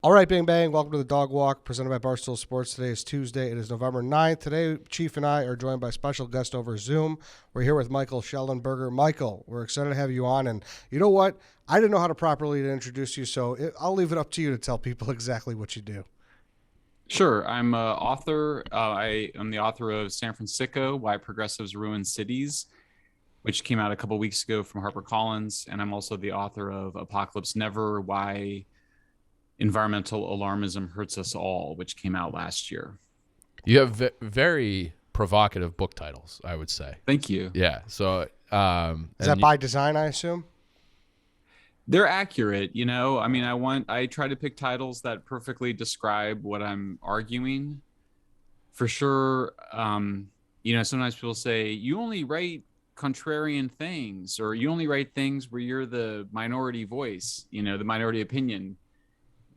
All right, bang, bang. Welcome to the Dog Walk presented by Barstool Sports. Today is Tuesday. It is November 9th. Today, Chief and I are joined by special guest over Zoom. We're here with Michael Shellenberger. Michael, we're excited to have you on. And you know what? I didn't know how to properly introduce you, so I'll leave it up to you to tell people exactly what you do. Sure. I'm an author. I am the author of San Francisco, Why Progressives Ruin Cities, which came out a couple weeks ago from HarperCollins. And I'm also the author of Apocalypse Never, Why Environmental Alarmism Hurts Us All, which came out last year. You have very provocative book titles, I would say. Thank you. Yeah. So Is that by design, I assume? They're accurate, I try to pick titles that perfectly describe what I'm arguing. For sure, sometimes people say, you only write contrarian things, or you only write things where you're the minority voice, the minority opinion.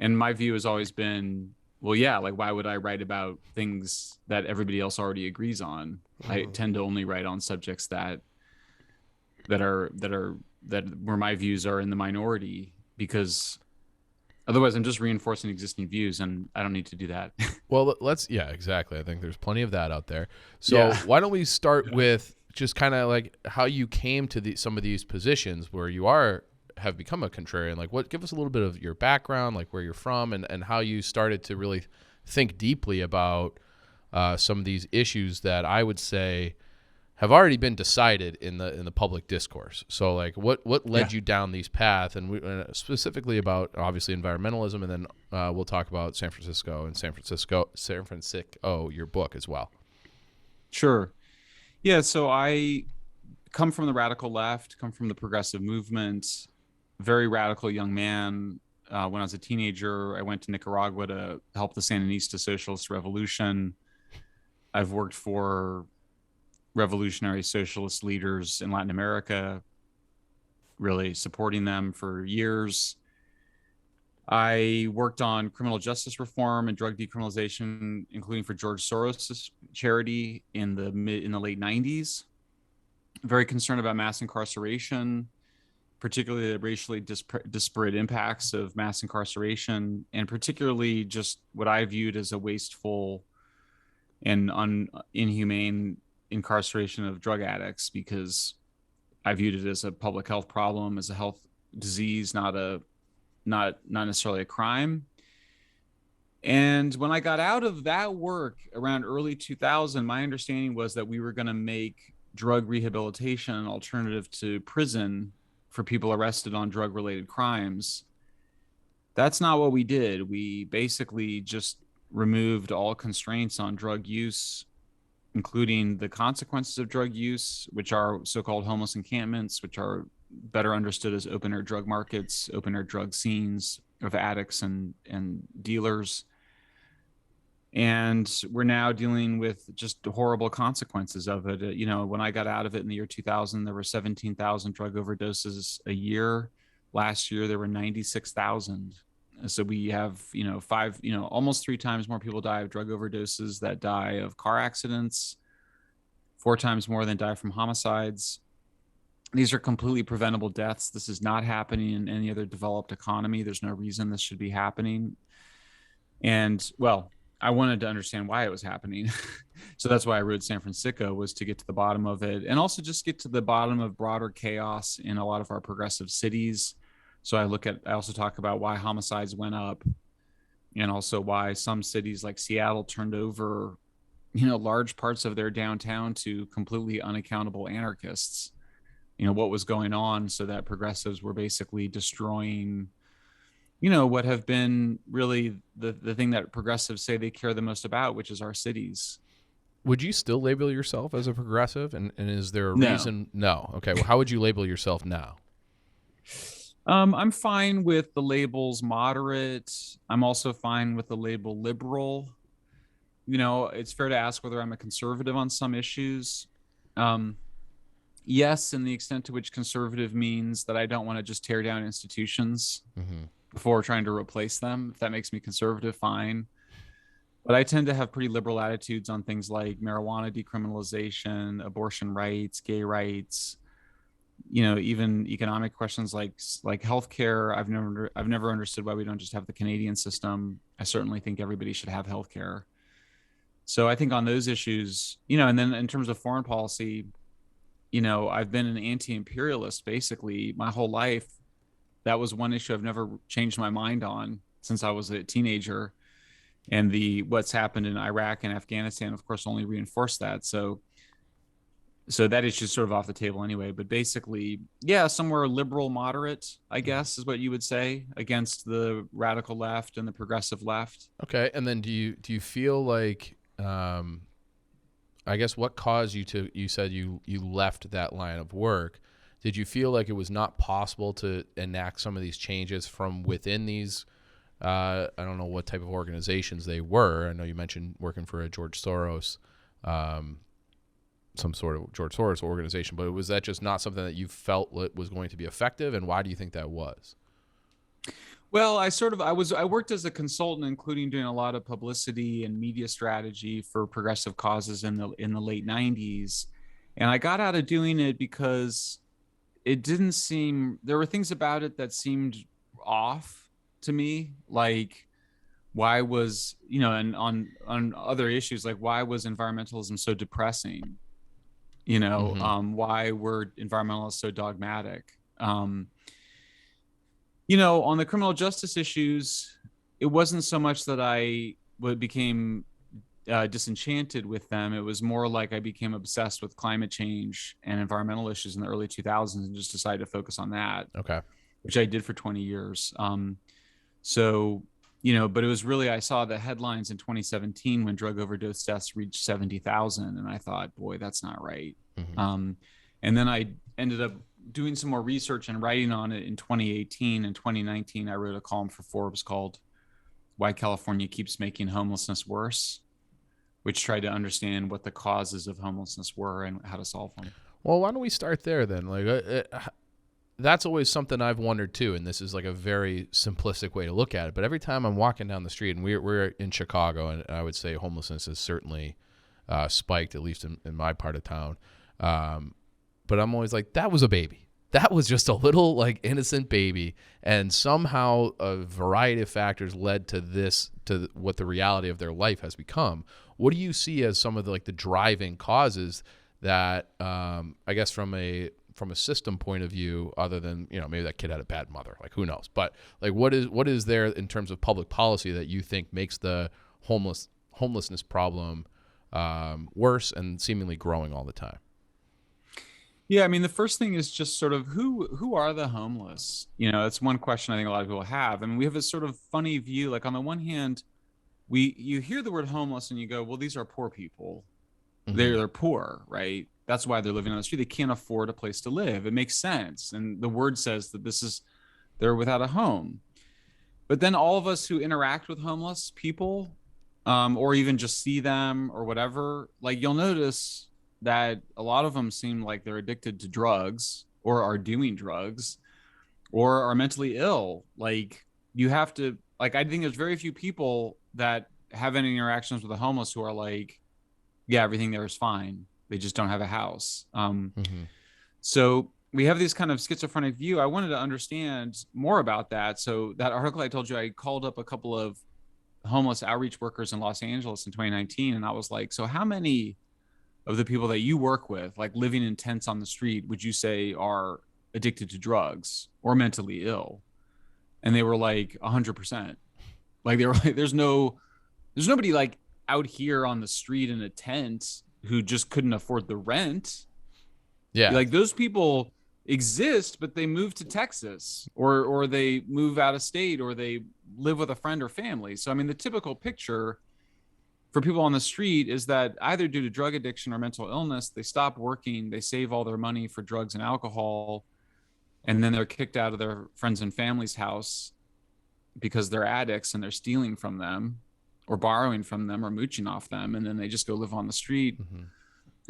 And my view has always been, well, yeah, like, why would I write about things that everybody else already agrees on? I tend to only write on subjects that where my views are in the minority, because otherwise I'm just reinforcing existing views, and I don't need to do that. Well, exactly. I think there's plenty of that out there. So Why don't we start with just kind of like how you came to some of these positions where you have become a contrarian. Like, give us a little bit of your background, like where you're from, and how you started to really think deeply about some of these issues that I would say have already been decided in the public discourse. So, like, what led you down these paths, and specifically about obviously environmentalism, and then we'll talk about San Francisco, your book as well. Sure. Yeah. So I come from the radical left, come from the progressive movement. Very radical young man. When I was a teenager, I went to Nicaragua to help the Sandinista Socialist Revolution. I've worked for revolutionary socialist leaders in Latin America, really supporting them for years. I worked on criminal justice reform and drug decriminalization, including for George Soros' charity in the late 90s. Very concerned about mass incarceration, particularly the racially disparate impacts of mass incarceration, and particularly just what I viewed as a wasteful and inhumane incarceration of drug addicts, because I viewed it as a public health problem, as a health disease, not necessarily a crime. And when I got out of that work around early 2000, my understanding was that we were going to make drug rehabilitation an alternative to prison for people arrested on drug-related crimes. That's not what we did. We basically just removed all constraints on drug use, including the consequences of drug use, which are so-called homeless encampments, which are better understood as open-air drug markets, open-air drug scenes of addicts and dealers. And we're now dealing with just horrible consequences of it. When I got out of it in the year 2000, there were 17,000 drug overdoses a year. Last year, there were 96,000. So we have, almost 3 times more people die of drug overdoses that die of car accidents, 4 times more than die from homicides. These are completely preventable deaths. This is not happening in any other developed economy. There's no reason this should be happening. And, well, I wanted to understand why it was happening. So that's why I wrote San Francisco, was to get to the bottom of it, and also just get to the bottom of broader chaos in a lot of our progressive cities. So I also talk about why homicides went up, and also why some cities like Seattle turned over, large parts of their downtown to completely unaccountable anarchists. What was going on, so that progressives were basically destroying what have been really the thing that progressives say they care the most about, which is our cities. Would you still label yourself as a progressive? And is there a reason? No. Okay. Well, how would you label yourself now? I'm fine with the labels moderate. I'm also fine with the label liberal. It's fair to ask whether I'm a conservative on some issues. Yes, in the extent to which conservative means that I don't want to just tear down institutions before trying to replace them. If that makes me conservative, fine. But I tend to have pretty liberal attitudes on things like marijuana decriminalization, abortion rights, gay rights, even economic questions like healthcare. I've never understood why we don't just have the Canadian system. I certainly think everybody should have healthcare. So I think on those issues, and then in terms of foreign policy, I've been an anti-imperialist basically my whole life. That was one issue I've never changed my mind on since I was a teenager. And what's happened in Iraq and Afghanistan, of course, only reinforced that. So that issue is sort of off the table anyway. But basically, yeah, somewhere liberal moderate, I guess, is what you would say, against the radical left and the progressive left. Okay. And then do you feel like, I guess, what caused you said you left that line of work? Did you feel like it was not possible to enact some of these changes from within these, I don't know what type of organizations they were. I know you mentioned working for a George Soros, some sort of George Soros organization, but was that just not something that you felt was going to be effective? And why do you think that was? Well, I worked as a consultant, including doing a lot of publicity and media strategy for progressive causes in the late 90s. And I got out of doing it because there were things about it that seemed off to me. Like, why was, and on other issues, like why was environmentalism so depressing? Why were environmentalists so dogmatic? On the criminal justice issues, it wasn't so much that I became disenchanted with them. It was more like I became obsessed with climate change and environmental issues in the early 2000s and just decided to focus on that. Okay. Which I did for 20 years. But it was really, I saw the headlines in 2017 when drug overdose deaths reached 70,000. And I thought, boy, that's not right. Mm-hmm. And then I ended up doing some more research and writing on it in 2018. In 2019, I wrote a column for Forbes called Why California Keeps Making Homelessness Worse, which tried to understand what the causes of homelessness were and how to solve them. Well, why don't we start there then? Like, that's always something I've wondered too, and this is like a very simplistic way to look at it. But every time I'm walking down the street, and we're in Chicago, and I would say homelessness is certainly spiked, at least in my part of town. But I'm always like, that was a baby. That was just a little like innocent baby, and somehow a variety of factors led to what the reality of their life has become. What do you see as some of the driving causes that, I guess from a system point of view, other than maybe that kid had a bad mother, like who knows? But like what is there in terms of public policy that you think makes the homelessness problem worse and seemingly growing all the time? Yeah, I mean, the first thing is just sort of who are the homeless? That's one question I think a lot of people have. I mean, we have a sort of funny view. Like on the one hand, you hear the word homeless and you go, well, these are poor people. Mm-hmm. They're poor, right? That's why they're living on the street. They can't afford a place to live. It makes sense. And the word says that they're without a home. But then all of us who interact with homeless people, or even just see them or whatever, like you'll notice that a lot of them seem like they're addicted to drugs or are doing drugs or are mentally ill. Like you have to, like, I think there's very few people that have any interactions with the homeless who are like, yeah, everything there is fine. They just don't have a house. So we have this kind of schizophrenic view. I wanted to understand more about that. So that article I told you, I called up a couple of homeless outreach workers in Los Angeles in 2019. And I was like, so how many of the people that you work with, like living in tents on the street, would you say are addicted to drugs or mentally ill? And they were like 100%. Like they were like, there's nobody like out here on the street in a tent who just couldn't afford the rent. Yeah. Like those people exist, but they move to Texas or they move out of state or they live with a friend or family. So, I mean, the typical picture for people on the street is that either due to drug addiction or mental illness, they stop working, they save all their money for drugs and alcohol, and then they're kicked out of their friends and family's house because they're addicts and they're stealing from them or borrowing from them or mooching off them, and then they just go live on the street. Mm-hmm.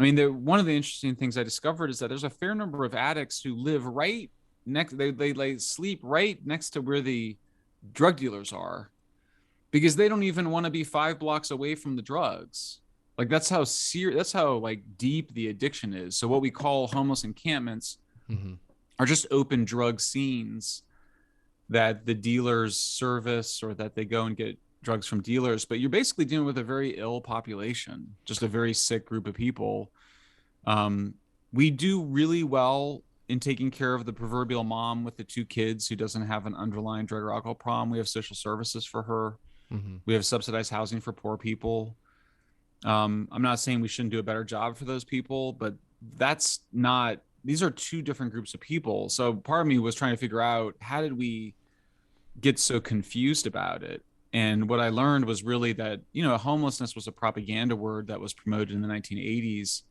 I mean, one of the interesting things I discovered is that there's a fair number of addicts who live right next, they sleep right next to where the drug dealers are, because they don't even want to be 5 blocks away from the drugs. Like that's how like deep the addiction is. So what we call homeless encampments are just open drug scenes that the dealers service, or that they go and get drugs from dealers. But you're basically dealing with a very ill population, just a very sick group of people. We do really well in taking care of the proverbial mom with the 2 kids who doesn't have an underlying drug or alcohol problem. We have social services for her. We have subsidized housing for poor people. I'm not saying we shouldn't do a better job for those people, but these are 2 different groups of people. So part of me was trying to figure out, how did we get so confused about it? And what I learned was really that, homelessness was a propaganda word that was promoted in the 1980s,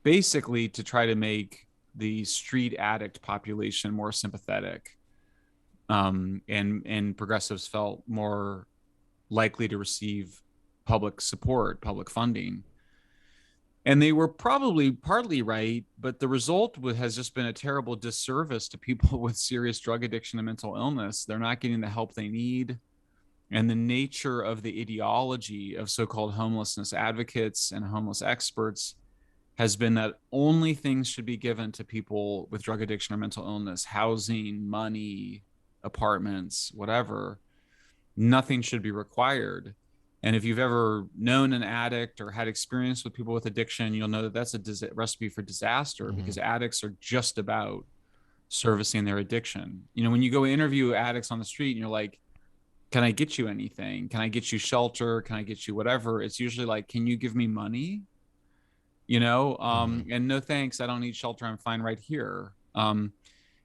basically to try to make the street addict population more sympathetic. And progressives felt more likely to receive public support, public funding. And they were probably partly right, but the result has just been a terrible disservice to people with serious drug addiction and mental illness. They're not getting the help they need. And the nature of the ideology of so-called homelessness advocates and homeless experts has been that only things should be given to people with drug addiction or mental illness: housing, money, apartments, whatever. Nothing should be required. And if you've ever known an addict or had experience with people with addiction, you'll know that that's a recipe for disaster, because addicts are just about servicing their addiction. When you go interview addicts on the street and you're like, can I get you anything? Can I get you shelter? Can I get you whatever? It's usually like, can you give me money? And no thanks, I don't need shelter, I'm fine right here. And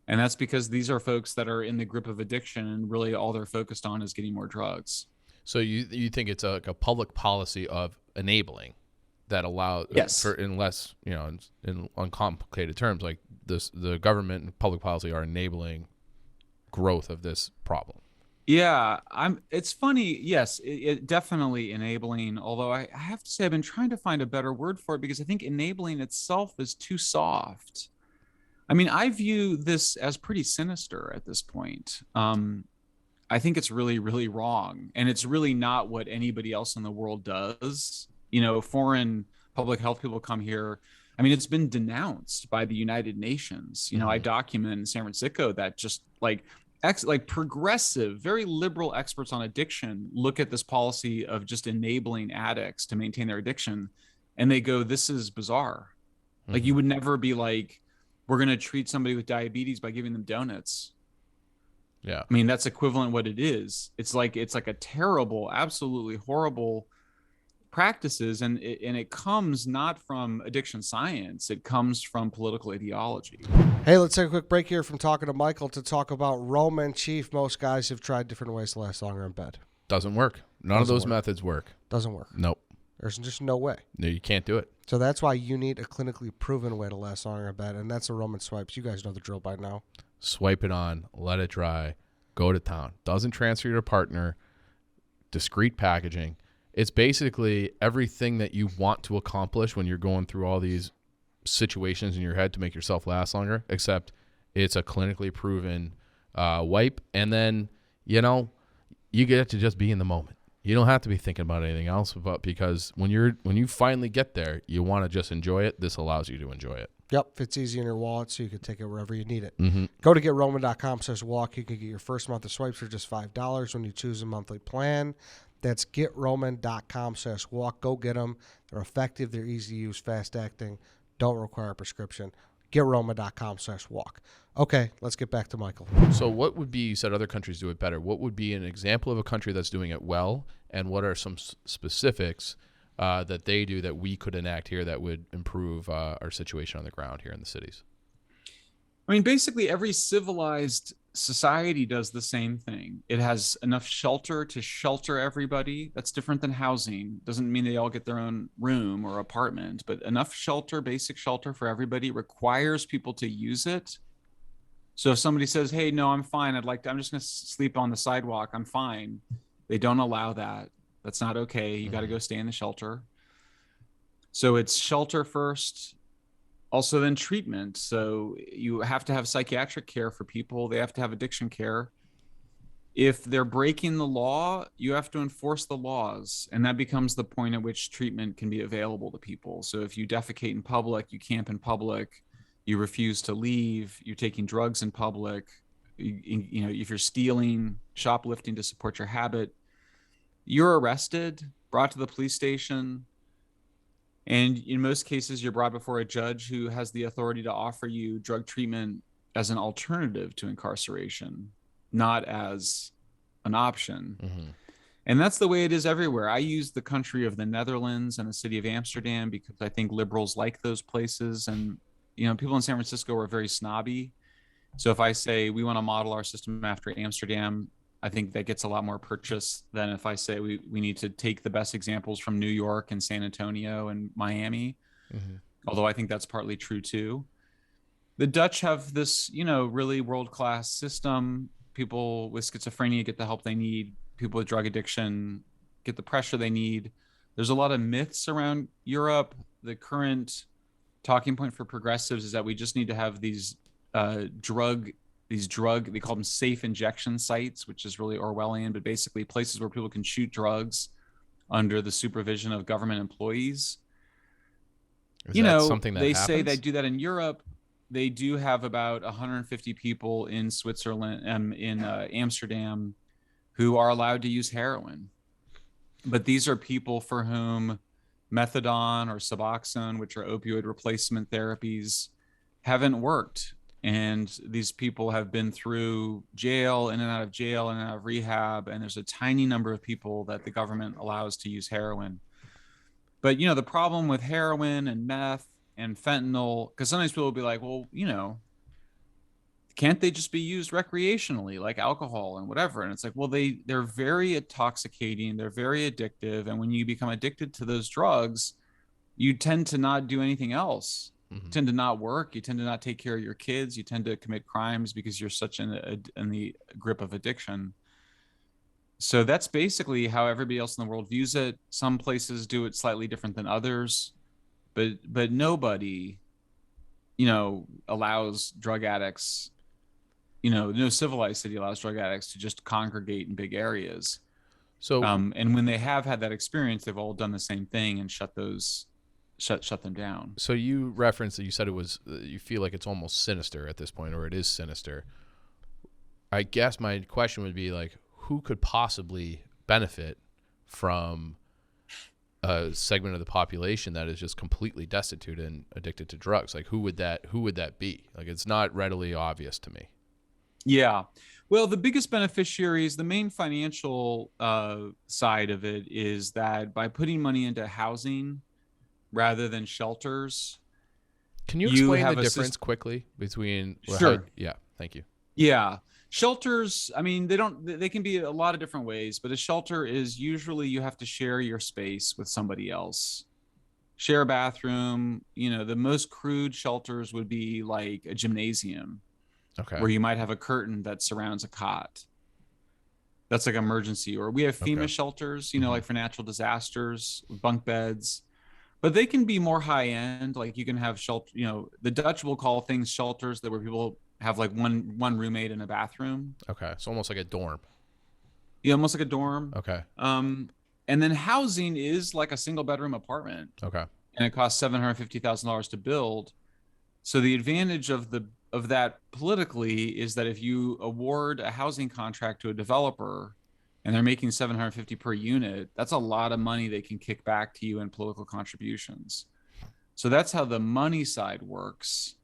that's because these are folks that are in the grip of addiction, and really all they're focused on is getting more drugs. So you think it's like a public policy of enabling that allows, yes, in less, in uncomplicated terms, like the government and public policy are enabling growth of this problem. Yeah, it's funny. Yes, it definitely enabling. Although I have to say, I've been trying to find a better word for it, because I think enabling itself is too soft. I mean, I view this as pretty sinister at this point. I think it's really, really wrong. And it's really not what anybody else in the world does. Foreign public health people come here. I mean, it's been denounced by the United Nations. I document in San Francisco that just like progressive, very liberal experts on addiction look at this policy of just enabling addicts to maintain their addiction, and they go, this is bizarre. Like, you would never be like, we're going to treat somebody with diabetes by giving them donuts. Yeah. I mean, that's equivalent what it is. It's like a terrible, absolutely horrible practices. And it comes not from addiction science. It comes from political ideology. Hey, let's take a quick break here from talking to Michael to talk about Roman Chief. Most guys have tried different ways to last longer in bed. Doesn't work. None of those methods work. Doesn't work. Nope. There's just no way. No, you can't do it. So that's why you need a clinically proven way to last longer in bed, and that's the Roman swipes. You guys know the drill by now. Swipe it on, let it dry, go to town. Doesn't transfer your partner, discreet packaging. It's basically everything that you want to accomplish when you're going through all these situations in your head to make yourself last longer, except it's a clinically proven wipe. And then, you get to just be in the moment. You don't have to be thinking about anything else, but because when you finally get there, you want to just enjoy it. This allows you to enjoy it. Yep, fits easy in your wallet, so you can take it wherever you need it. Mm-hmm. Go to GetRoman.com/walk. You can get your first month of swipes for just $5 when you choose a monthly plan. That's GetRoman.com/walk. Go get them. They're effective. They're easy to use, fast acting. Don't require a prescription. GetRoman.com/walk. Okay, let's get back to Michael. So what would be, you said other countries do it better. What would be an example of a country that's doing it well, and what are some specifics that they do that we could enact here that would improve our situation on the ground here in the cities? I mean, basically every civilized society does the same thing. It has enough shelter to shelter everybody. That's different than housing. Doesn't mean they all get their own room or apartment, but enough shelter, basic shelter for everybody, requires people to use it. So if somebody says, hey, no, I'm fine, I'm just going to sleep on the sidewalk, I'm fine, they don't allow that. That's not okay. You got to go stay in the shelter. So it's shelter first. Also then treatment. So you have to have psychiatric care for people. They have to have addiction care. If they're breaking the law, you have to enforce the laws. And that becomes the point at which treatment can be available to people. So if you defecate in public, you camp in public, you refuse to leave, you're taking drugs in public, you know, if you're stealing, shoplifting to support your habit, you're arrested, brought to the police station, and in most cases, you're brought before a judge who has the authority to offer you drug treatment as an alternative to incarceration, not as an option. Mm-hmm. And that's the way it is everywhere. I use the country of the Netherlands and the city of Amsterdam because I think liberals like those places. And, you know, people in San Francisco are very snobby. So if I say we want to model our system after Amsterdam, I think that gets a lot more purchase than if I say we need to take the best examples from New York and San Antonio and Miami. Mm-hmm. Although I think that's partly true too. The Dutch have this, you know, really world-class system. People with schizophrenia get the help they need. People with drug addiction get the pressure they need. There's a lot of myths around Europe. The current talking point for progressives is that we just need to have these drug, they call them safe injection sites, which is really Orwellian, but basically places where people can shoot drugs under the supervision of government employees. Is that something that they happens? say they do that in Europe. They do have about 150 people in Switzerland, in Amsterdam, who are allowed to use heroin. But these are people for whom methadone or Suboxone, which are opioid replacement therapies, haven't worked. And these people have been through jail, in and out of jail, in and out of rehab. And there's a tiny number of people that the government allows to use heroin. But, you know, the problem with heroin and meth and fentanyl, because sometimes people will be like, well, you know, can't they just be used recreationally like alcohol and whatever? And it's like, well, they're very intoxicating. They're very addictive. And when you become addicted to those drugs, you tend to not do anything else. Mm-hmm. You tend to not work. You tend to not take care of your kids. You tend to commit crimes because you're such in the grip of addiction. So that's basically how everybody else in the world views it. Some places do it slightly different than others, but nobody, you know, allows drug addicts, you know, no civilized city allows drug addicts to just congregate in big areas. So, and when they have had that experience, they've all done the same thing and shut them down. so you referenced that you said it was, you feel like it's almost sinister at this point, or it is sinister. I guess my question would be like, who could possibly benefit from a segment of the population that is just completely destitute and addicted to drugs? Like, who would that be? Like, it's not readily obvious to me. Yeah. Well, the biggest beneficiaries, the main financial side of it is that by putting money into housing rather than shelters. Can you explain the difference quickly between? Sure. Yeah. Thank you. Yeah. Shelters, I mean, they can be a lot of different ways, but a shelter is usually you have to share your space with somebody else. Share a bathroom. You know, the most crude shelters would be like a gymnasium. Okay. Where you might have a curtain that surrounds a cot. That's like emergency. Or we have FEMA shelters, you know, like for natural disasters, bunk beds. But they can be more high end. Like you can have shelter, you know, the Dutch will call things shelters where people have like one roommate in a bathroom. Okay. It's almost like a dorm. Yeah, almost like a dorm. Okay. And then housing is like a single bedroom apartment. Okay. And it costs $750,000 to build. So the advantage of that politically is that if you award a housing contract to a developer and they're making $750 per unit, that's a lot of money they can kick back to you in political contributions. So that's how the money side works.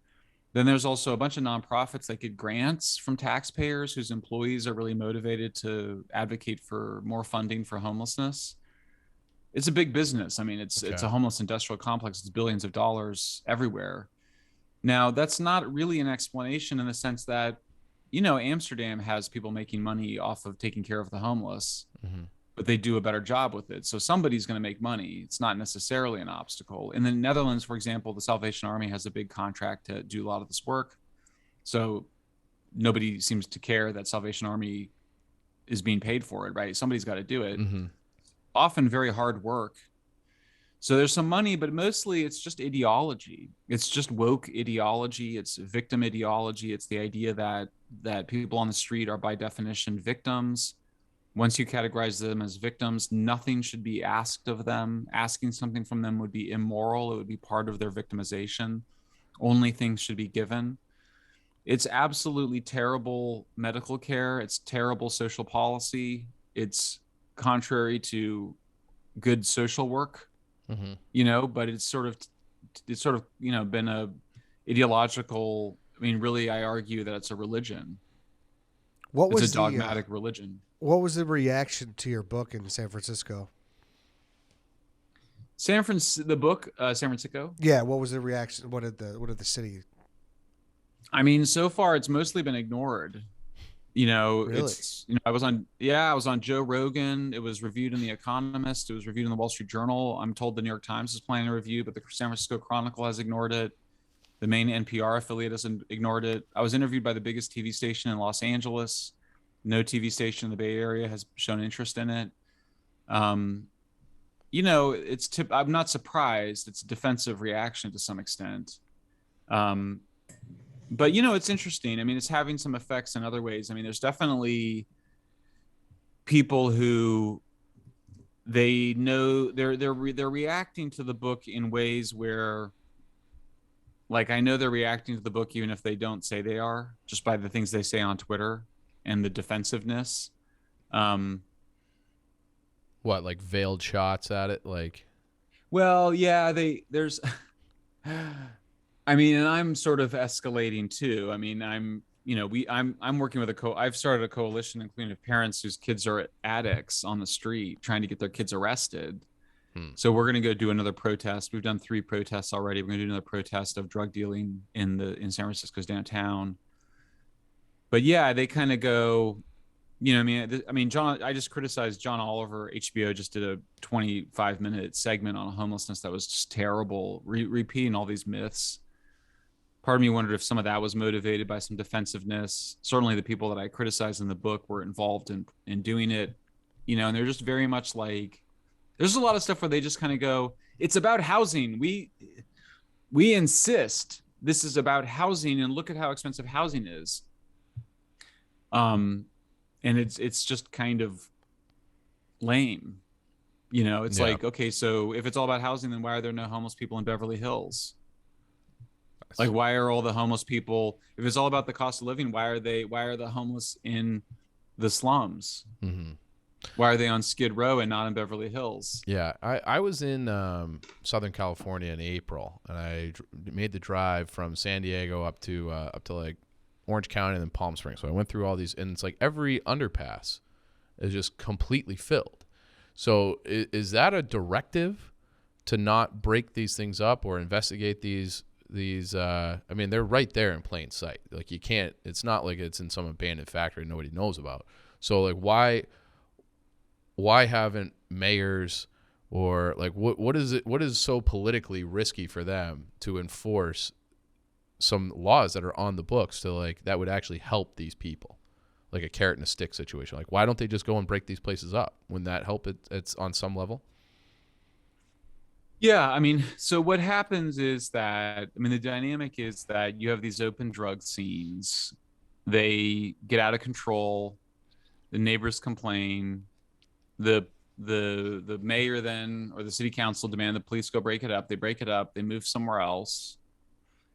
Then there's also a bunch of nonprofits that get grants from taxpayers whose employees are really motivated to advocate for more funding for homelessness. It's a big business. I mean, it's a homeless industrial complex. It's billions of dollars everywhere. Now, that's not really an explanation in the sense that, you know, Amsterdam has people making money off of taking care of the homeless, but they do a better job with it. So somebody's going to make money. It's not necessarily an obstacle. In the Netherlands, for example, the Salvation Army has a big contract to do a lot of this work. So nobody seems to care that Salvation Army is being paid for it, right? Somebody's got to do it. Often very hard work. So there's some money, but mostly it's just ideology. It's just woke ideology. It's victim ideology. It's the idea that people on the street are by definition victims. Once you categorize them as victims, nothing should be asked of them. Asking something from them would be immoral. It would be part of their victimization. only things should be given. It's absolutely terrible medical care. It's terrible social policy. It's contrary to good social work, but it's sort of, been a ideological. I mean, really, I argue that it's a religion. It's a dogmatic religion. What was the reaction to your book in San Francisco? San Francisco. Yeah, what was the reaction? What did the city? I mean, so far it's mostly been ignored. Really? I was on Joe Rogan. It was reviewed in The Economist. It was reviewed in the Wall Street Journal. I'm told the New York Times is planning a review, but the San Francisco Chronicle has ignored it. The main NPR affiliate has ignored it. I was interviewed by the biggest TV station in Los Angeles. No TV station in the Bay Area has shown interest in it. I'm not surprised. It's a defensive reaction to some extent. But it's interesting. I mean, it's having some effects in other ways. I mean, there's definitely people who they know they're reacting to the book in ways where, like, I know they're reacting to the book even if they don't say they are, just by the things they say on Twitter and the defensiveness. What, like veiled shots at it, like? Well, yeah, there's. I mean, and I'm sort of escalating too. I mean, I'm working with I've started a coalition, including of parents whose kids are addicts on the street, trying to get their kids arrested. So we're going to go do another protest. We've done 3 protests already. We're going to do another protest of drug dealing in San Francisco's downtown. But yeah, they kind of go, John, I just criticized John Oliver. HBO just did a 25-minute segment on homelessness that was just terrible, repeating all these myths. Part of me wondered if some of that was motivated by some defensiveness. Certainly the people that I criticized in the book were involved in doing it, and they're just very much like, there's a lot of stuff where they just kind of go, it's about housing. We insist this is about housing, and look at how expensive housing is. And it's just kind of lame. It's like, okay, so if it's all about housing, then why are there no homeless people in Beverly Hills? Like, why are all the homeless people, if it's all about the cost of living, why are the homeless in the slums? Mm-hmm. Why are they on Skid Row and not in Beverly Hills? Yeah, I was in Southern California in April, and I made the drive from San Diego up to like Orange County and then Palm Springs. So I went through all these, and it's like every underpass is just completely filled. So is that a directive to not break these things up or investigate these? I mean, they're right there in plain sight. Like, you can't. It's not like it's in some abandoned factory nobody knows about. So like, why haven't mayors or like what is so politically risky for them to enforce some laws that are on the books to, like, that would actually help these people, like a carrot and a stick situation? Like, why don't they just go and break these places up? Wouldn't that help it's on some level? Yeah, I mean, so what happens is that, the dynamic is that you have these open drug scenes. They get out of control. The neighbors complain. The mayor then, or the city council, demand the police go break it up. They break it up. They move somewhere else.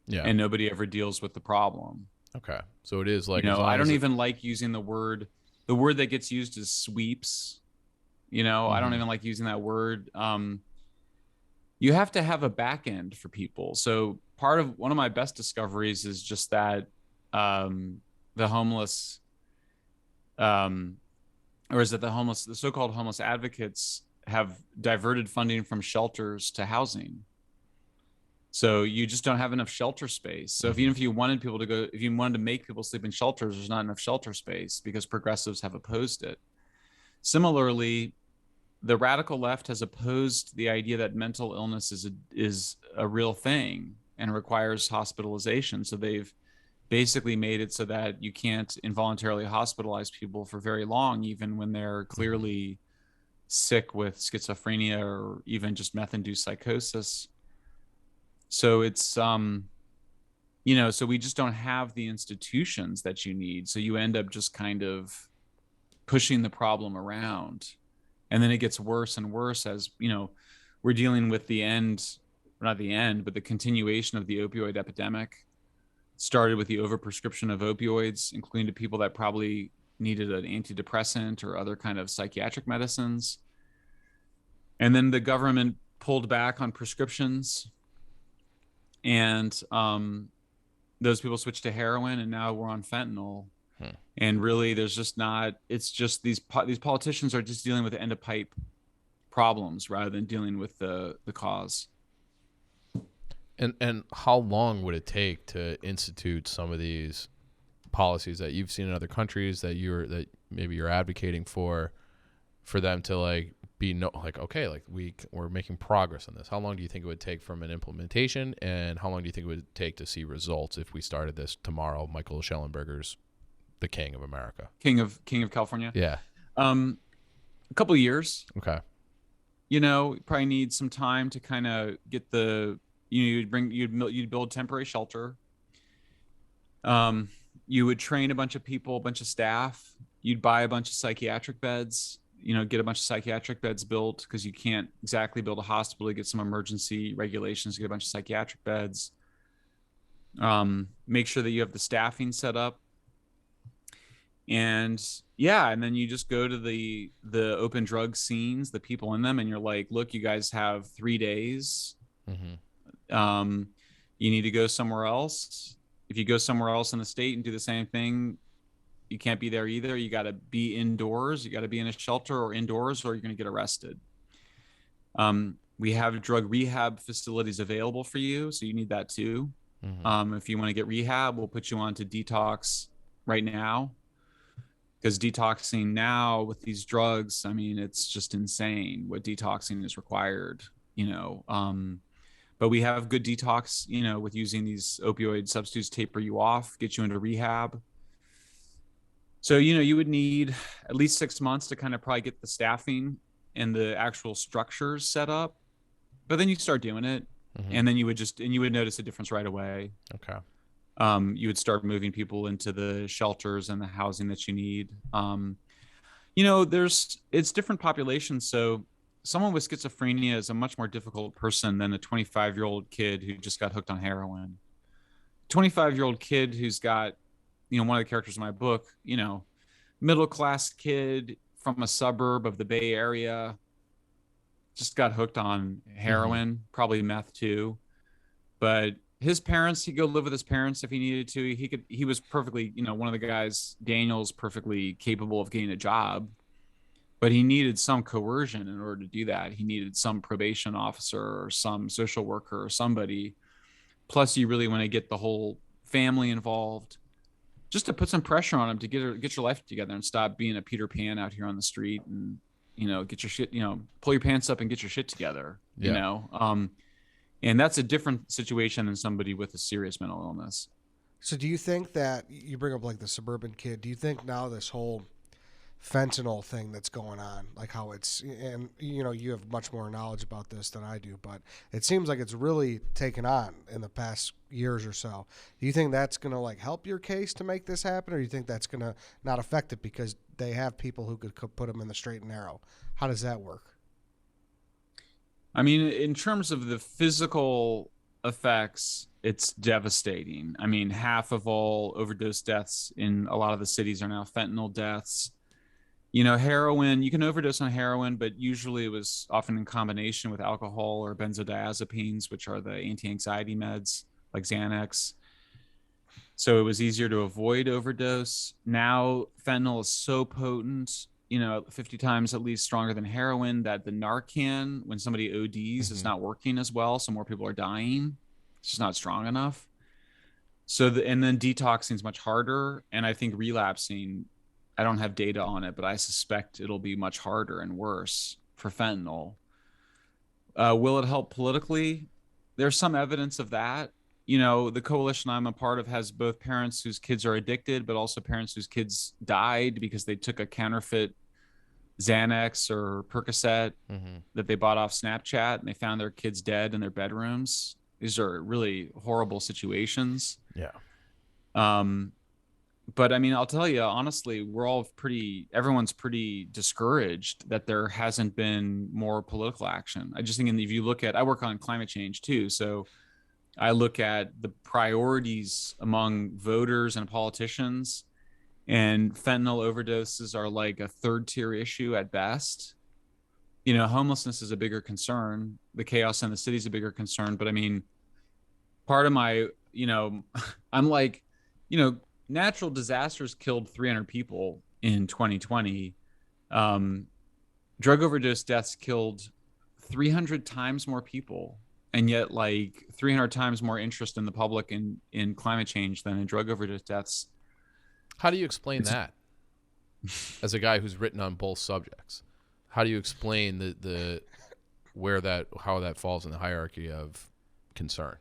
Yeah. And nobody ever deals with the problem. Okay. So it is like, I don't even like using the word that gets used is sweeps. Mm-hmm. I don't even like using that word. You have to have a back end for people. So one of my best discoveries is just that the homeless, the so-called homeless advocates have diverted funding from shelters to housing. So you just don't have enough shelter space. So even if you wanted to make people sleep in shelters, there's not enough shelter space because progressives have opposed it. Similarly, the radical left has opposed the idea that mental illness is a real thing and requires hospitalization. So they've basically made it so that you can't involuntarily hospitalize people for very long, even when they're clearly sick with schizophrenia or even just meth-induced psychosis. So it's, so we just don't have the institutions that you need. So you end up just kind of pushing the problem around. And then it gets worse and worse as, we're dealing with the end not the end, but the continuation of the opioid epidemic. Started with the overprescription of opioids, including to people that probably needed an antidepressant or other kind of psychiatric medicines. And then the government pulled back on prescriptions, and those people switched to heroin, and now we're on fentanyl. And really, there's just not. It's just these politicians are just dealing with the end of pipe problems rather than dealing with the cause. And how long would it take to institute some of these policies that you've seen in other countries that maybe you're advocating for them to like be okay, like we're making progress on this? How long do you think it would take from an implementation, and how long do you think it would take to see results if we started this tomorrow? Michael Shellenberger's the king of America, king of California. Yeah. A couple of years. Okay. Probably need some time to kind of get you'd build temporary shelter. You would train a bunch of people, a bunch of staff. You'd buy a bunch of psychiatric beds, get a bunch of psychiatric beds built, because you can't exactly build a hospital. You get some emergency regulations to get a bunch of psychiatric beds. Make sure that you have the staffing set up. And then you just go to the open drug scenes, the people in them, and you're like, look, you guys have 3 days. Mm-hmm. You need to go somewhere else. If you go somewhere else in the state and do the same thing, you can't be there either. You got to be indoors. You got to be in a shelter or indoors, or you're going to get arrested. We have drug rehab facilities available for you, so you need that too. Mm-hmm. If you want to get rehab, we'll put you on to detox right now, because detoxing now with these drugs, I mean, it's just insane what detoxing is required, but we have good detox, with using these opioid substitutes, taper you off, get you into rehab. So, you would need at least 6 months to kind of probably get the staffing and the actual structures set up. But then you start doing it, mm-hmm. and then you would notice a difference right away. Okay. You would start moving people into the shelters and the housing that you need. It's different populations. So someone with schizophrenia is a much more difficult person than a 25-year-old kid who just got hooked on heroin. 25-year-old kid who's got, one of the characters in my book, middle-class kid from a suburb of the Bay Area, just got hooked on heroin, mm-hmm. probably meth too. But his parents, he'd go live with his parents if he needed to. He was perfectly, one of the guys, Daniel's perfectly capable of getting a job, but he needed some coercion in order to do that. He needed some probation officer or some social worker or somebody. Plus, you really want to get the whole family involved, just to put some pressure on him to get your life together and stop being a Peter Pan out here on the street, and, get your shit, pull your pants up and get your shit together, and that's a different situation than somebody with a serious mental illness. So do you think that, you bring up like the suburban kid, do you think now this whole fentanyl thing that's going on, like how it's, and you have much more knowledge about this than I do, but it seems like it's really taken on in the past years or so. Do you think that's going to like help your case to make this happen, or do you think that's going to not affect it because they have people who could put them in the straight and narrow? How does that work? I mean, in terms of the physical effects, it's devastating. I mean, half of all overdose deaths in a lot of the cities are now fentanyl deaths. Heroin, you can overdose on heroin, but usually it was often in combination with alcohol or benzodiazepines, which are the anti-anxiety meds like Xanax. So it was easier to avoid overdose. Now fentanyl is so potent, 50 times at least stronger than heroin, that the Narcan, when somebody ODs, mm-hmm. is not working as well. So more people are dying. It's just not strong enough. So and then detoxing is much harder. And I think relapsing, I don't have data on it, but I suspect it'll be much harder and worse for fentanyl. Will it help politically? There's some evidence of that. The coalition I'm a part of has both parents whose kids are addicted, but also parents whose kids died because they took a counterfeit Xanax or Percocet, mm-hmm. that they bought off Snapchat, and they found their kids dead in their bedrooms. These are really horrible situations. Yeah. But I mean, I'll tell you honestly, everyone's pretty discouraged that there hasn't been more political action. I just think if you look at, I work on climate change too. So I look at the priorities among voters and politicians, and fentanyl overdoses are like a third tier issue at best. Homelessness is a bigger concern. The chaos in the city is a bigger concern. But I mean, part of my, I'm like, natural disasters killed 300 people in 2020. Drug overdose deaths killed 300 times more people, and yet like 300 times more interest in the public in climate change than in drug overdose deaths. How do you explain that? As a guy who's written on both subjects, how do you explain how that falls in the hierarchy of concern?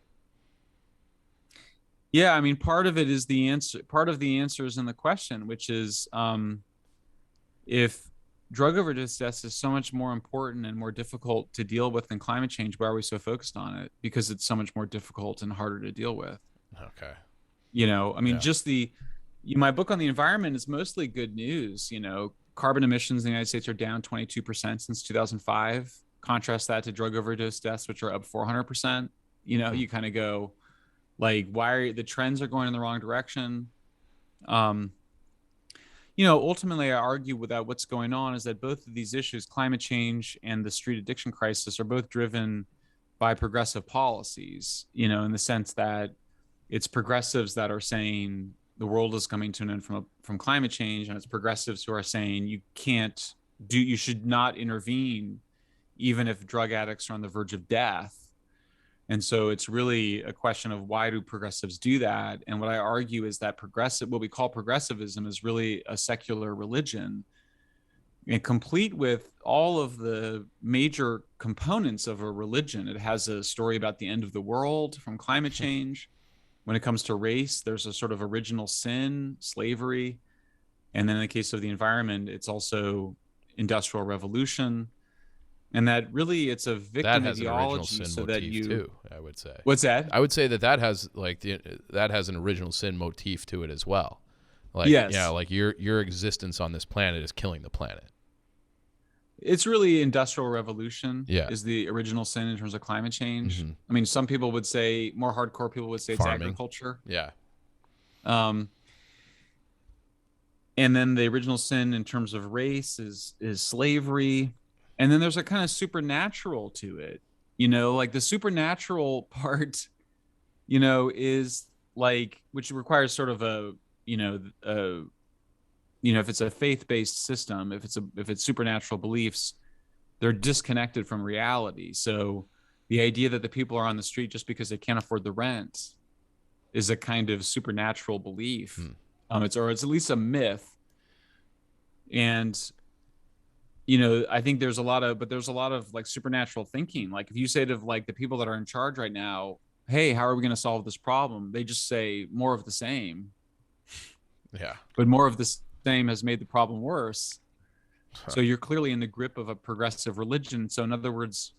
Yeah, I mean, part of it is the answer. Part of the answer is in the question, which is if drug overdose deaths is so much more important and more difficult to deal with than climate change, why are we so focused on it? Because it's so much more difficult and harder to deal with. Okay. I mean, just my book on the environment is mostly good news. Carbon emissions in the United States are down 22% since 2005. Contrast that to drug overdose deaths, which are up 400%. You kind of go, like, the trends are going in the wrong direction. Ultimately I argue that what's going on is that both of these issues, climate change and the street addiction crisis, are both driven by progressive policies, in the sense that it's progressives that are saying the world is coming to an end from climate change. And it's progressives who are saying you should not intervene, even if drug addicts are on the verge of death. And so it's really a question of why do progressives do that? And what I argue is that what we call progressivism is really a secular religion, and complete with all of the major components of a religion. It has a story about the end of the world from climate change. When it comes to race, there's a sort of original sin, slavery. And then in the case of the environment, it's also industrial revolution. And that really, it's a victim ideology, so that too, I would say. What's that? I would say that has that has an original sin motif to it as well. Like, yes. Yeah, like your existence on this planet is killing the planet. It's really industrial revolution. Yeah. Is the original sin in terms of climate change. Mm-hmm. I mean, some people would say, more hardcore people would say Farming. It's agriculture. Yeah. And then the original sin in terms of race is slavery. And then there's a kind of supernatural to it, like the supernatural part, is like, which requires sort of if it's a faith-based system, if it's supernatural beliefs, they're disconnected from reality. So the idea that the people are on the street just because they can't afford the rent is a kind of supernatural belief. It's at least a myth. And I think there's a lot of like supernatural thinking. Like if you say to like the people that are in charge right now, hey, how are we going to solve this problem? They just say more of the same. Yeah. But more of the same has made the problem worse. So you're clearly in the grip of a progressive religion. So in other words,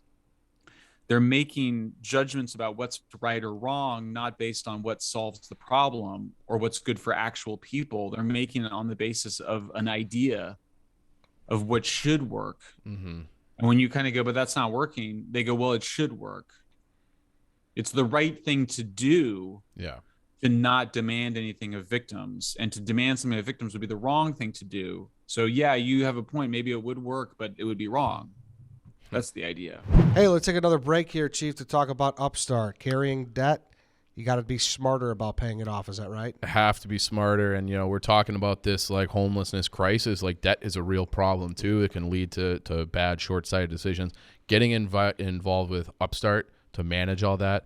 they're making judgments about what's right or wrong, not based on what solves the problem or what's good for actual people. They're making it on the basis of an idea of what should work. Mm-hmm. And when you kind of go, but that's not working, they go, well, it should work. It's the right thing to do. Yeah. To not demand anything of victims, and to demand something of victims would be the wrong thing to do. So yeah, you have a point. Maybe it would work, but it would be wrong. That's the idea. Hey, let's take another break here, Chief, to talk about Upstart. Carrying debt, you got to be smarter about paying it off. Is that right? Have to be smarter. And, we're talking about this like homelessness crisis. Like debt is a real problem too. It can lead to bad short-sighted decisions. Getting involved with Upstart to manage all that,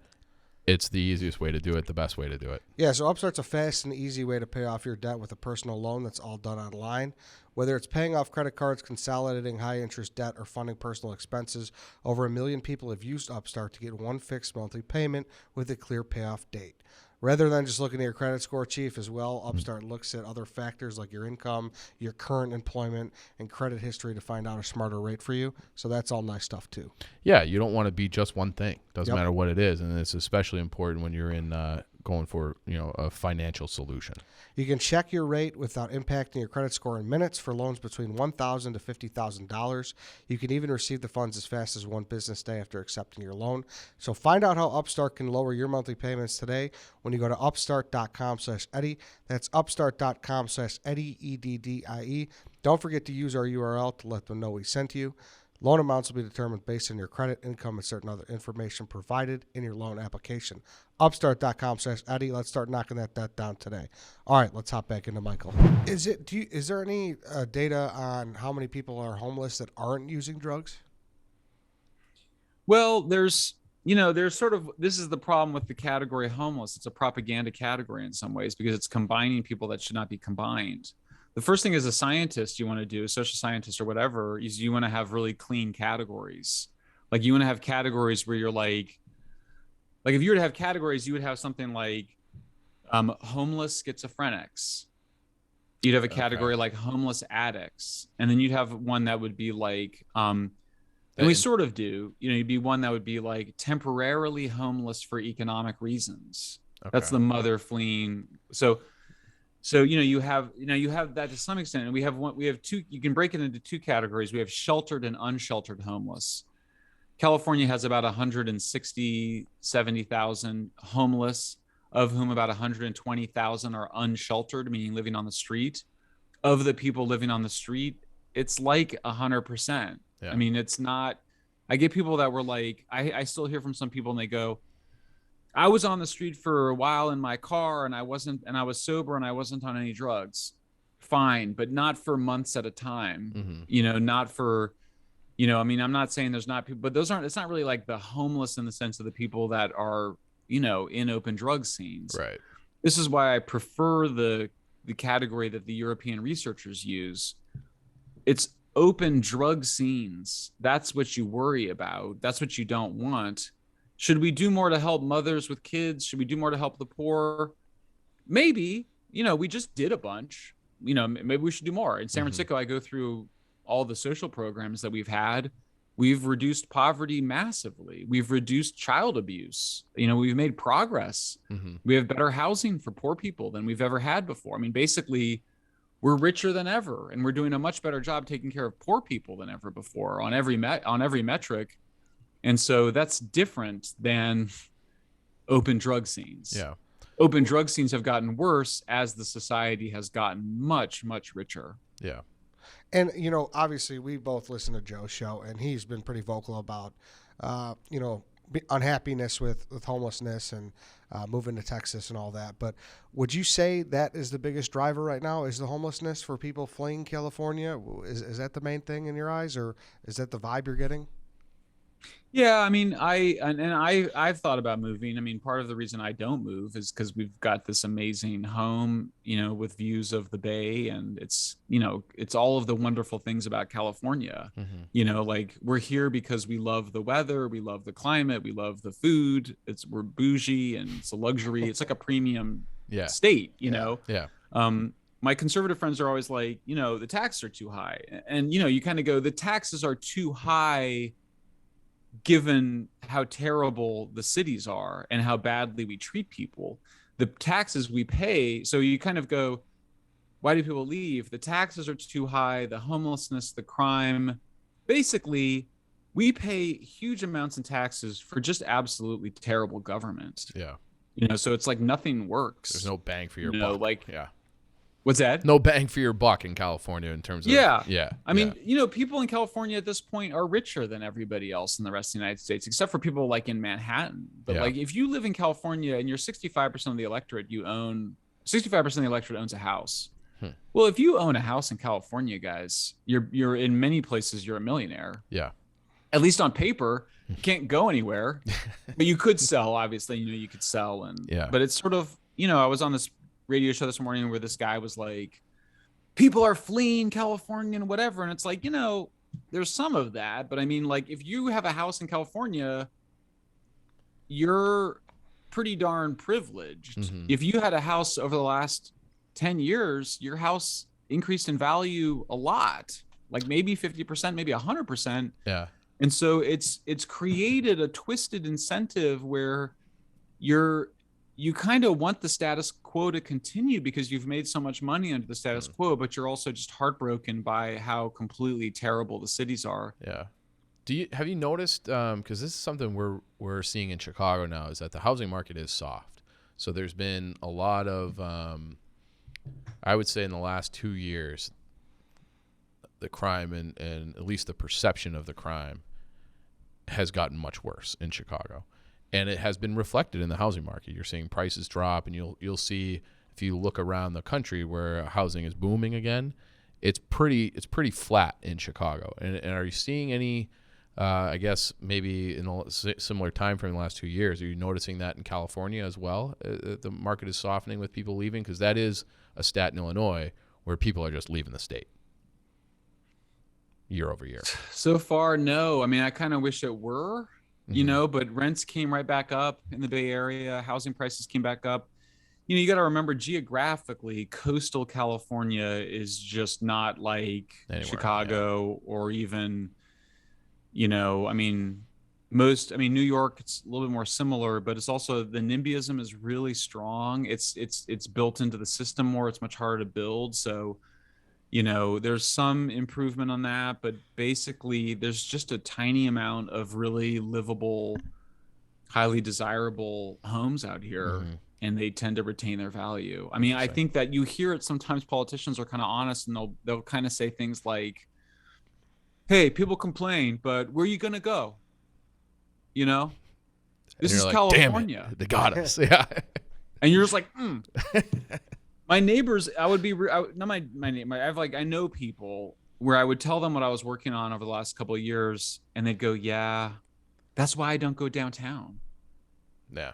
it's the easiest way to do it, the best way to do it. Yeah, so Upstart's a fast and easy way to pay off your debt with a personal loan that's all done online. Whether it's paying off credit cards, consolidating high-interest debt, or funding personal expenses, over 1 million people have used Upstart to get one fixed monthly payment with a clear payoff date. Rather than just looking at your credit score, Chief, as well, Upstart looks at other factors like your income, your current employment, and credit history to find out a smarter rate for you. So that's all nice stuff, too. Yeah, you don't want to be just one thing. Doesn't matter what it is. And it's especially important when you're in going for, a financial solution. You can check your rate without impacting your credit score in minutes for loans between $1,000 to $50,000. You can even receive the funds as fast as one business day after accepting your loan. So find out how Upstart can lower your monthly payments today when you go to upstart.com/Eddie. That's upstart.com/Eddie, EDDIE. Don't forget to use our URL to let them know we sent you. Loan amounts will be determined based on your credit, income, and certain other information provided in your loan application. Upstart.com/Eddie. Let's start knocking that debt down today. All right, let's hop back into Michael. Is there any data on how many people are homeless that aren't using drugs? Well, there's sort of, this is the problem with the category homeless. It's a propaganda category in some ways because it's combining people that should not be combined. The first thing as a scientist you want to do, a social scientist or whatever, is you want to have really clean categories. Like you want to have categories where you're like if you were to have categories, you would have something like homeless schizophrenics. You'd have a category like homeless addicts. And then you'd have one that would be like, and we sort of do, you'd be one that would be like temporarily homeless for economic reasons. Okay. That's the mother fleeing. So you have that to some extent, and we have two. You can break it into two categories. We have sheltered and unsheltered homeless. California has about 70,000 homeless, of whom about 120,000 are unsheltered, meaning living on the street. Of the people living on the street, it's like 100%. Yeah. I mean, it's not. I get people that were like, I still hear from some people, and they go, I was on the street for a while in my car and I was sober and I wasn't on any drugs. Fine, but not for months at a time. Mm-hmm. Not for, I mean, I'm not saying there's not people, but it's not really like the homeless in the sense of the people that are, in open drug scenes. Right. This is why I prefer the category that the European researchers use. It's open drug scenes. That's what you worry about. That's what you don't want. Should we do more to help mothers with kids? Should we do more to help the poor? Maybe. We just did a bunch. Maybe we should do more. In San Francisco, I go through all the social programs that we've had. We've reduced poverty massively. We've reduced child abuse. We've made progress. Mm-hmm. We have better housing for poor people than we've ever had before. I mean, basically, we're richer than ever, and we're doing a much better job taking care of poor people than ever before on every metric. And so that's different than open drug scenes. Yeah. Open drug scenes have gotten worse as the society has gotten much, much richer. Yeah. And, obviously we both listen to Joe's show, and he's been pretty vocal about, unhappiness with homelessness and moving to Texas and all that. But would you say that is the biggest driver right now, is the homelessness for people fleeing California? Is that the main thing in your eyes, or is that the vibe you're getting? Yeah, I mean, I've thought about moving. I mean, part of the reason I don't move is because we've got this amazing home, with views of the bay, and it's all of the wonderful things about California. Mm-hmm. Like we're here because we love the weather, we love the climate, we love the food. We're bougie and it's a luxury. It's like a premium state, Yeah. My conservative friends are always like, the taxes are too high, and you kind of go, the taxes are too high given how terrible the cities are and how badly we treat people. The taxes we pay, so you kind of go, why do people leave? The taxes are too high, the homelessness, the crime. Basically, we pay huge amounts in taxes for just absolutely terrible government. Yeah. So it's like nothing works. There's no bang for your buck. Yeah. What's that? No bang for your buck in California in terms of I mean, people in California at this point are richer than everybody else in the rest of the United States, except for people like in Manhattan. But like if you live in California and you're 65% of the electorate, 65% of the electorate owns a house. Well, if you own a house in California, guys, you're in many places you're a millionaire. Yeah. At least on paper. You can't go anywhere. But you could sell, obviously, you could sell but it's sort of, I was on this radio show this morning where this guy was like, people are fleeing California and whatever. And it's like, there's some of that. But I mean, like, if you have a house in California, you're pretty darn privileged. Mm-hmm. If you had a house over the last 10 years, your house increased in value a lot, like maybe 50%, maybe 100%. Yeah. And so it's created a twisted incentive where you're you kind of want the status quo to continue because you've made so much money under the status quo, but you're also just heartbroken by how completely terrible the cities are. Yeah. Have you noticed, because this is something we're seeing in Chicago now, is that the housing market is soft. So there's been a lot of, I would say in the last 2 years, the crime and at least the perception of the crime has gotten much worse in Chicago. And it has been reflected in the housing market. You're seeing prices drop, and you'll see if you look around the country where housing is booming again, it's pretty flat in Chicago. And are you seeing any, I guess maybe in a similar time frame in the last 2 years, are you noticing that in California as well? The market is softening with people leaving, because that is a stat in Illinois where people are just leaving the state year over year. So far, no. I mean, I kind of wish it were. You know, but rents came right back up in the Bay Area. Housing prices came back up. You know, you got to remember geographically, coastal California is just not like Chicago or even, you know, I mean, New York, it's a little bit more similar, but it's also the NIMBYism is really strong. It's built into the system more. It's much harder to build. So, you know, there's some improvement on that, but basically there's just a tiny amount of really livable, highly desirable homes out here, and they tend to retain their value. I mean, I think that you hear it sometimes. Politicians are kind of honest, and they'll kind of say things like, "Hey, people complain, but where are you gonna go? You know, this is like, California. Damn it, they got us." Yeah, and you're just like, My neighbors, I know people where I would tell them what I was working on over the last couple of years, and they'd go, "Yeah, that's why I don't go downtown." Yeah.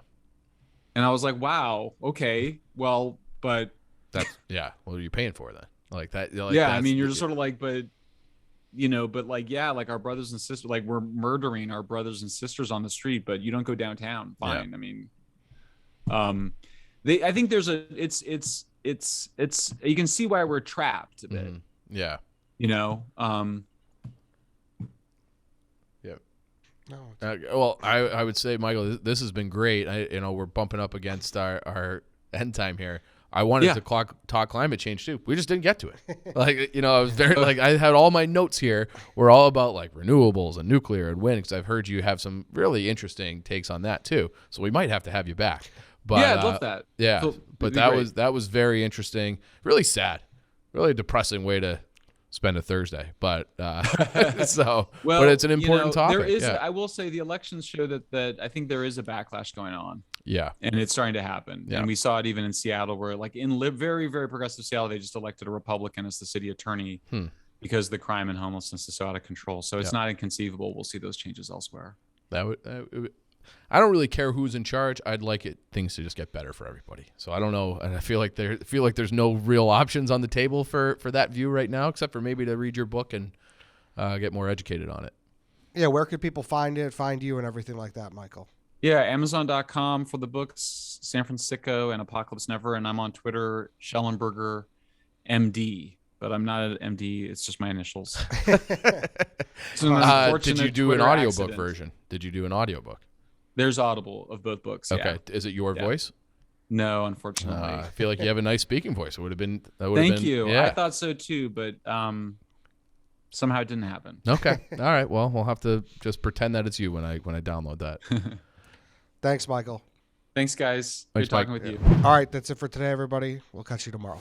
And I was like, "Wow, okay, well, but that's what are you paying for then?" Like that. Like, yeah, I mean, you're just sort of like, but you know, but like, yeah, like our brothers and sisters, like we're murdering our brothers and sisters on the street, but you don't go downtown. Fine. Yeah. I mean, I think there's it's you can see why we're trapped a bit. Yeah. You know. Yeah. Well, I would say, Michael, this has been great. We're bumping up against our end time here. I wanted to talk climate change too. We just didn't get to it. Like, I was very I had all my notes here were all about like renewables and nuclear and wind, because I've heard you have some really interesting takes on that too. So we might have to have you back. But, yeah, I'd love that. Yeah, so, but that was very interesting. Really sad, really depressing way to spend a Thursday. But but it's an important topic. There is. I will say the elections show that I think there is a backlash going on. Yeah, and it's starting to happen. Yeah. And we saw it even in Seattle, where like in very, very progressive Seattle, they just elected a Republican as the city attorney because the crime and homelessness is so out of control. So it's not inconceivable we'll see those changes elsewhere. I don't really care who's in charge. I'd like things to just get better for everybody. So I don't know, and I feel like there's no real options on the table for that view right now, except for maybe to read your book and get more educated on it. Yeah, where could people find you, and everything like that, Michael? Yeah, Amazon.com for the books, San Francisco and Apocalypse Never, and I'm on Twitter, Shellenberger, MD. But I'm not an MD. It's just my initials. Did you do an audiobook version? Did you do an audiobook? There's Audible of both books. Okay. Yeah. Is it your voice? No, unfortunately. I feel like you have a nice speaking voice. It would have been. Thank you. Yeah. I thought so too, but somehow it didn't happen. Okay. All right. Well, we'll have to just pretend that it's you when I download that. Thanks, Michael. Thanks, guys. Good talking with you. All right. That's it for today, everybody. We'll catch you tomorrow.